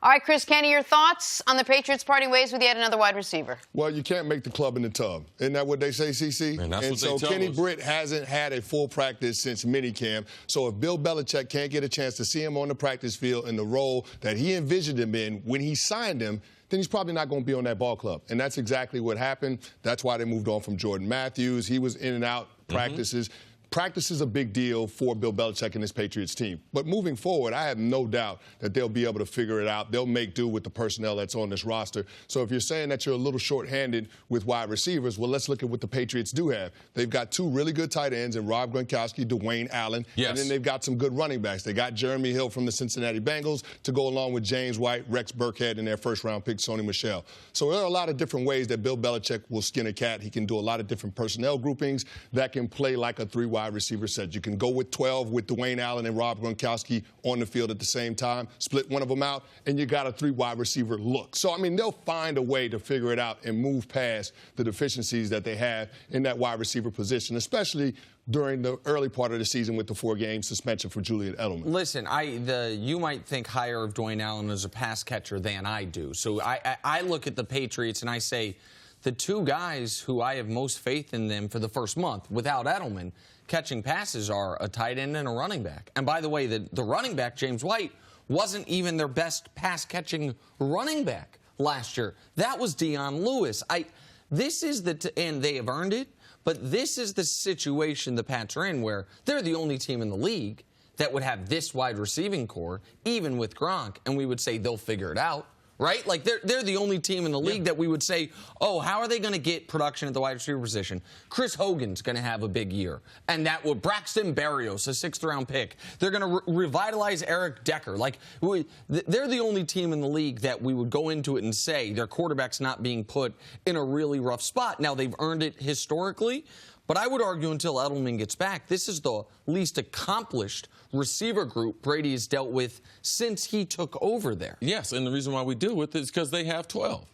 All right, Chris Canty, your thoughts on the Patriots parting ways with yet another wide receiver? Well, you can't make the club in the tub. Isn't that what they say, Cece? And that's and what so they tell Kenny us. Britt hasn't had a full practice since minicamp. So if Bill Belichick can't get a chance to see him on the practice field in the role that he envisioned him in when he signed him, then he's probably not going to be on that ball club. And that's exactly what happened. That's why they moved on from Jordan Matthews. He was in and out practices. Practice is a big deal for Bill Belichick and his Patriots team. But moving forward, I have no doubt that they'll be able to figure it out. They'll make do with the personnel that's on this roster. So if you're saying that you're a little short-handed with wide receivers, well, let's look at what the Patriots do have. They've got two really good tight ends in Rob Gronkowski, Dwayne Allen. Yes. And then they've got some good running backs. They got Jeremy Hill from the Cincinnati Bengals to go along with James White, Rex Burkhead, and their first-round pick, Sony Michel. So there are a lot of different ways that Bill Belichick will skin a cat. He can do a lot of different personnel groupings that can play like a three-wide receiver set. You can go with 12 with Dwayne Allen and Rob Gronkowski on the field at the same time, split one of them out, and you got a three-wide receiver look. So, I mean, they'll find a way to figure it out and move past the deficiencies that they have in that wide receiver position, especially during the early part of the season with the 4-game suspension for Julian Edelman. Listen, you might think higher of Dwayne Allen as a pass catcher than I do. So I look at the Patriots and I say the two guys who I have most faith in them for the first month without Edelman catching passes are a tight end and a running back. And by the way, the running back, James White, wasn't even their best pass-catching running back last year. That was Dion Lewis. And they have earned it, but this is the situation the Pats are in where they're the only team in the league that would have this wide receiving core, even with Gronk, and we would say they'll figure it out. Right? Like, they're the only team in the league that we would say, oh, how are they going to get production at the wide receiver position? Chris Hogan's going to have a big year. And that will Braxton Berrios, a 6th-round pick. They're going to revitalize Eric Decker. Like, they're the only team in the league that we would go into it and say their quarterback's not being put in a really rough spot. Now, they've earned it historically, but I would argue until Edelman gets back, this is the least accomplished receiver group Brady has dealt with since he took over there. Yes, and the reason why we deal with it is because they have 12.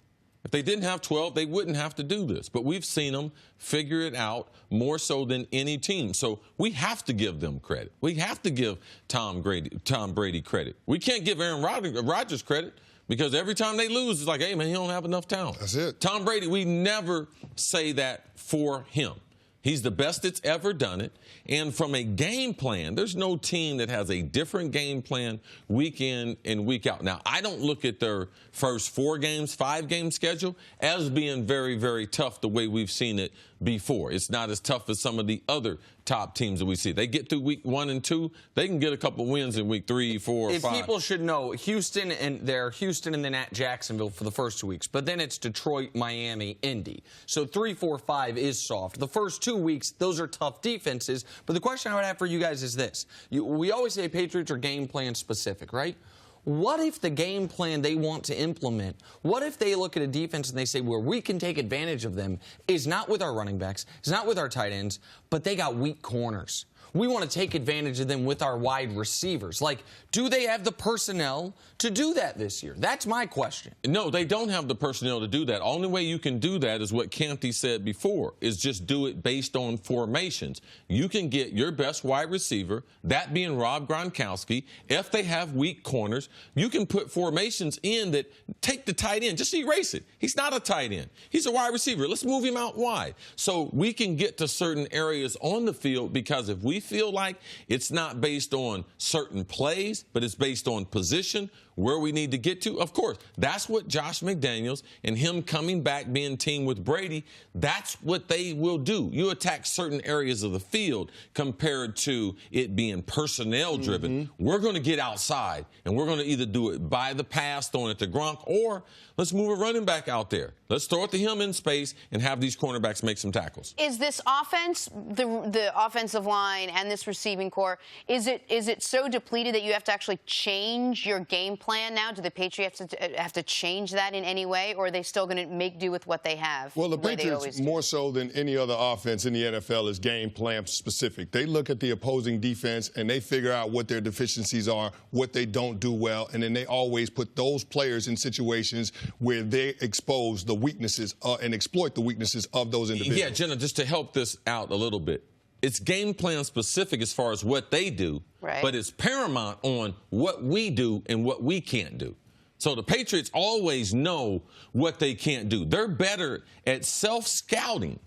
If they didn't have 12, they wouldn't have to do this. But we've seen them figure it out more so than any team. So we have to give them credit. We have to give Tom Brady credit. We can't give Aaron Rodgers credit because every time they lose, it's like, hey, man, he don't have enough talent. That's it. Tom Brady, we never say that for him. He's the best that's ever done it. And from a game plan, there's no team that has a different game plan week in and week out. Now, I don't look at their first 4 games, 5-game schedule as being very, very tough the way we've seen it before. It's not as tough as some of the other top teams that we see. They get through week 1 and 2, they can get a couple wins in week 3, 4, 5. People should know, Houston and then at Jacksonville for the first 2 weeks, but then it's Detroit, Miami, Indy. So 3, 4, 5 is soft. The first 2 weeks, those are tough defenses. But the question I would have for you guys is this. We always say Patriots are game plan specific, right? What if the game plan they want to implement, what if they look at a defense and they say where we can take advantage of them is not with our running backs, it's not with our tight ends, but they got weak corners. We want to take advantage of them with our wide receivers. Like, do they have the personnel to do that this year? That's my question. No, they don't have the personnel to do that. Only way you can do that is what Canty said before, is just do it based on formations. You can get your best wide receiver, that being Rob Gronkowski. If they have weak corners, you can put formations in that take the tight end. Just erase it. He's not a tight end. He's a wide receiver. Let's move him out wide. So we can get to certain areas on the field because if we feel like it's not based on certain plays, but it's based on position, where we need to get to. Of course, that's what Josh McDaniels and him coming back, being teamed with Brady, that's what they will do. You attack certain areas of the field compared to it being personnel-driven. We're going to get outside, and we're going to either do it by the pass, throwing it to Gronk, or let's move a running back out there. Let's throw it to him in space and have these cornerbacks make some tackles. Is this offense, the offensive line and this receiving core, is it so depleted that you have to actually change your game plan now? Do the Patriots have to change that in any way, or are they still going to make do with what they have? Well, the Patriots, more so than any other offense in the NFL, is game plan specific. They look at the opposing defense and they figure out what their deficiencies are, what they don't do well, and then they always put those players in situations where they expose the weaknesses and exploit the weaknesses of those individuals. Yeah, Jenna, just to help this out a little bit, it's game plan specific as far as what they do, right, but it's paramount on what we do and what we can't do. So the Patriots always know what they can't do. They're better at self-scouting.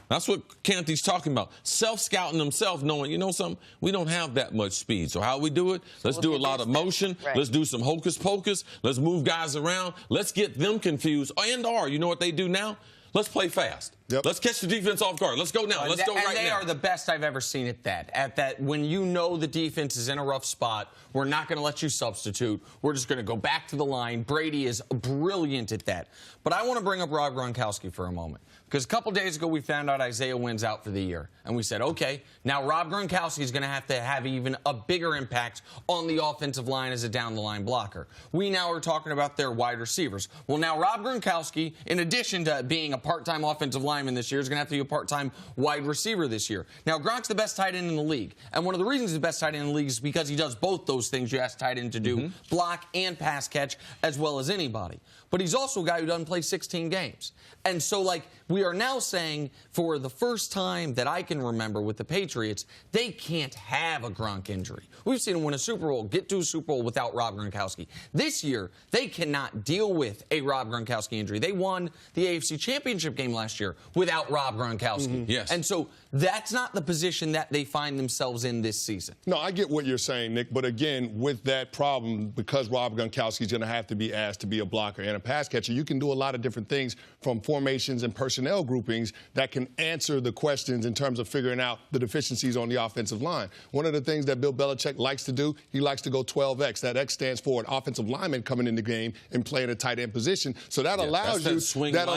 That's what Canty's talking about. Self-scouting themselves, knowing, you know something, we don't have that much speed. So how we do it? Let's do a lot of motion. Right. Let's do some hocus pocus. Let's move guys around. Let's get them confused. And/or, you know what they do now? Let's play fast. Yep. Let's catch the defense off guard. Let's go now. Let's go right now. And they are the best I've ever seen at that. At that, when you know the defense is in a rough spot, we're not going to let you substitute. We're just going to go back to the line. Brady is brilliant at that. But I want to bring up Rob Gronkowski for a moment. Because a couple days ago, we found out Isaiah Wynn's out for the year. And we said, okay, now Rob Gronkowski is going to have even a bigger impact on the offensive line as a down-the-line blocker. We now are talking about their wide receivers. Well, now Rob Gronkowski, in addition to being a part-time offensive lineman this year, is going to have to be a part-time wide receiver this year. Now, Gronk's the best tight end in the league. And one of the reasons he's the best tight end in the league is because he does both those things you ask tight end to do, block and pass catch, as well as anybody. But he's also a guy who doesn't play 16 games. And so, like, we are now saying for the first time that I can remember with the Patriots, they can't have a Gronk injury. We've seen him win a Super Bowl, get to a Super Bowl without Rob Gronkowski. This year, they cannot deal with a Rob Gronkowski injury. They won the AFC Championship game last year without Rob Gronkowski. Yes. And so that's not the position that they find themselves in this season. No, I get what you're saying, Nick. But again, with that problem, because Rob Gronkowski is going to have to be asked to be a blocker and a pass catcher, you can do a lot of different things from formations and personnel groupings that can answer the questions in terms of figuring out the deficiencies on the offensive line. One of the things that Bill Belichick likes to do, he likes to go 12X. That X stands for an offensive lineman coming in the game and playing a tight end position. So that allows you that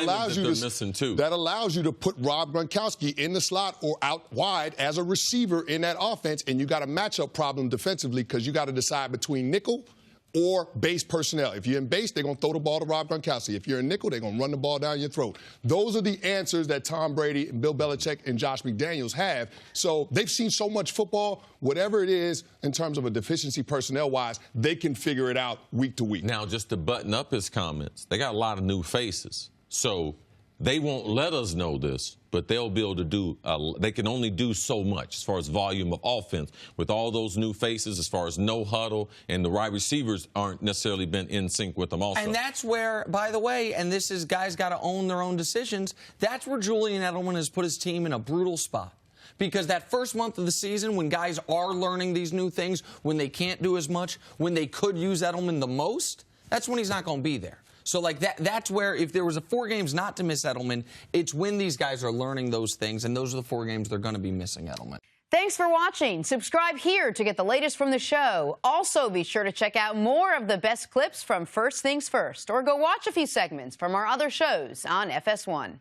allows you to put Rob Gronkowski in the slot or out wide as a receiver in that offense, and you got a matchup problem defensively because you got to decide between nickel or base personnel. If you're in base, they're going to throw the ball to Rob Gronkowski. If you're in nickel, they're going to run the ball down your throat. Those are the answers that Tom Brady and Bill Belichick and Josh McDaniels have. So they've seen so much football, whatever it is in terms of a deficiency personnel-wise, they can figure it out week to week. Now, just to button up his comments, they got a lot of new faces. So they won't let us know this, but they'll be able to do, they can only do so much as far as volume of offense. With all those new faces, as far as no huddle, and the wide receivers aren't necessarily been in sync with them also. And that's where, by the way, and this is guys got to own their own decisions, that's where Julian Edelman has put his team in a brutal spot. Because that first month of the season, when guys are learning these new things, when they can't do as much, when they could use Edelman the most, that's when he's not going to be there. So, like, that's where, if there was 4 games not to miss Edelman, it's when these guys are learning those things, and those are the 4 games they're going to be missing Edelman. Thanks for watching. Subscribe here to get the latest from the show. Also, be sure to check out more of the best clips from First Things First, or go watch a few segments from our other shows on FS1.